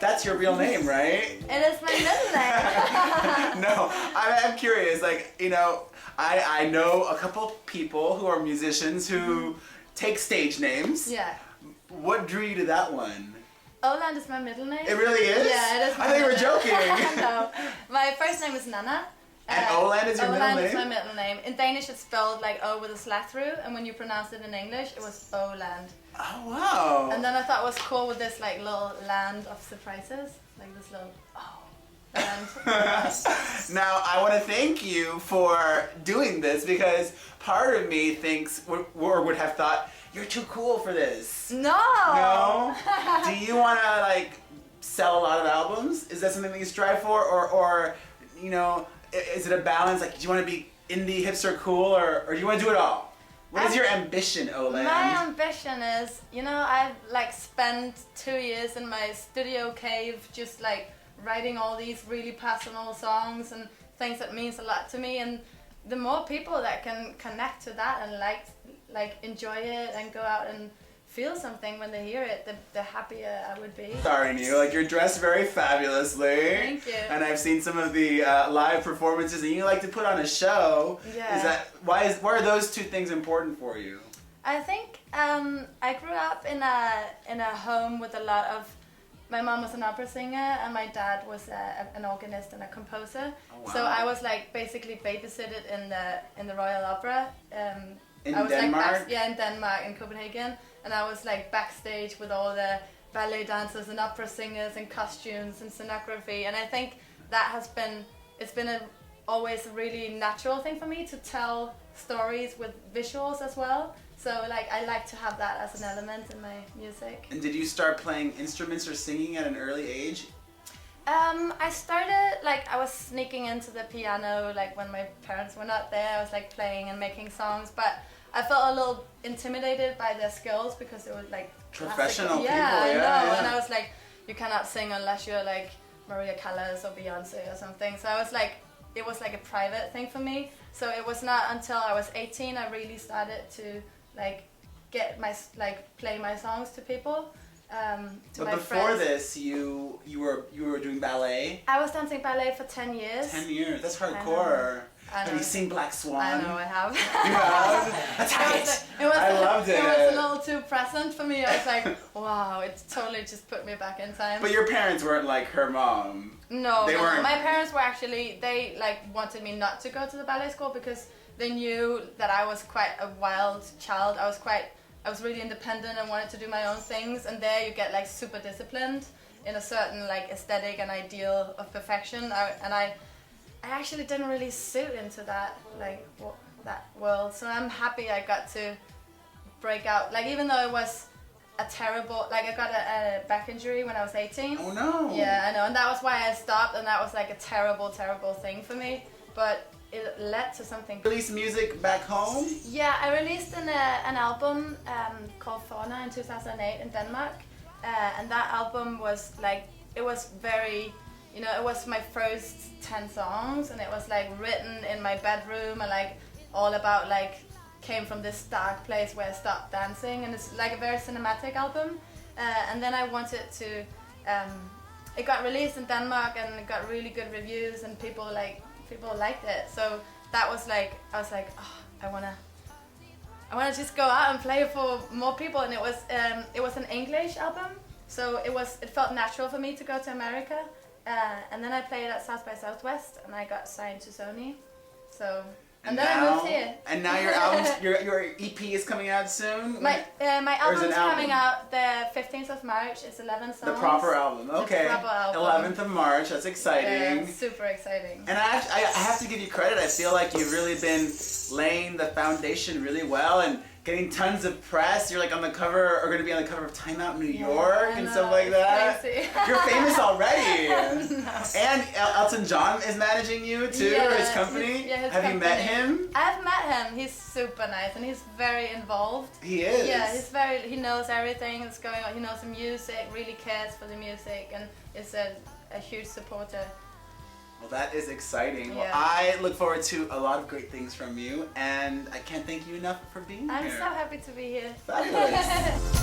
That's your real name, right? It is my middle name. No, I'm curious. Like, you know, I know a couple people who are musicians who take stage names. Yeah. What drew you to that one? Oland is my middle name. It really is? Yeah, it is. I thought you were joking. No, my first name is Nana. And Oland is your middle name? Oland is my middle name. In Danish it's spelled like O with a slash through, and when you pronounce it in English it was Oland. Oh, wow. And then I thought it was cool with this like little land of surprises, like this little land. Now I want to thank you for doing this, because part of me thinks or would have thought you're too cool for this. No. No? Do you want to like sell a lot of albums? Is that something that you strive for, or you know, is it a balance? Like, do you want to be indie, hipster, cool, or do you want to do it all? What is your ambition, Oland? My ambition is, you know, I've like spent 2 years in my studio cave just like writing all these really personal songs and things that means a lot to me, and the more people that can connect to that and like enjoy it and go out and feel something when they hear it, the happier I would be. Starring you, like, you're dressed very fabulously. Thank you. And I've seen some of the live performances, and you like to put on a show. Yeah. Is that why are those two things important for you? I think I grew up in a home with a lot of. My mom was an opera singer and my dad was an organist and a composer. Oh, wow. So I was like basically babysitted in the Royal Opera. In I was Denmark? Like in Denmark, in Copenhagen, and I was like backstage with all the ballet dancers and opera singers and costumes and scenography, and I think that it's been always a really natural thing for me to tell stories with visuals as well. So like I like to have that as an element in my music. And did you start playing instruments or singing at an early age? I started, like, I was sneaking into the piano, like, when my parents were not there. I was, like, playing and making songs, but I felt a little intimidated by their skills because it was, like, professional classical. people, I know. yeah. And I was like, you cannot sing unless you're, like, Maria Callas or Beyonce or something. So I was, like, it was, like, a private thing for me. So it was not until I was 18 I really started to, like, play my songs to people. But before this, you were doing ballet. I was dancing ballet for 10 years. 10 years. That's hardcore. I know. Have you seen Black Swan? I know, I have. You have? Attack it! I loved it. It was a little too present for me. I was like, wow, it totally just put me back in time. But your parents weren't like her mom. No, they weren't. My parents were actually, they like wanted me not to go to the ballet school because they knew that I was quite a wild child. I was really independent and wanted to do my own things, and there you get like super disciplined in a certain like aesthetic and ideal of perfection. I actually didn't really suit into that that world, so I'm happy I got to break out. Like, even though it was a terrible, like, I got a back injury when I was 18. Oh no! Yeah, I know, and that was why I stopped, and that was like a terrible thing for me, but it led to something. Release music back home? Yeah, I released an album called Fauna in 2008 in Denmark, and that album was like, it was very, you know, it was my first 10 songs, and it was like written in my bedroom, and like all about like came from this dark place where I stopped dancing, and it's like a very cinematic album. And then I wanted to, it got released in Denmark and it got really good reviews, and people liked it. So that was like, I was like, oh, I wanna just go out and play for more people. And it was an English album, so it felt natural for me to go to America. And then I played at South by Southwest, and I got signed to Sony. So. And then I moved here. And now your album, your EP is coming out soon? My album's coming out the 15th of March. It's 11 songs. The proper album, okay. The proper album. 11th of March, that's exciting. Yeah, super exciting. And I have to give you credit. I feel like you've really been laying the foundation really well and getting tons of press. You're like on the cover, or going to be on the cover of Time Out New York and stuff like that. Crazy. You're famous already. No. And Elton John is managing you too, or his company. Yeah, his Have company. you met him? I've met him. He's super nice and he's very involved. He is. Yeah, he knows everything that's going on. He knows the music, really cares for the music, and is a huge supporter. Well, that is exciting. Yeah. Well, I look forward to a lot of great things from you, and I can't thank you enough for being here. I'm so happy to be here. Fabulous.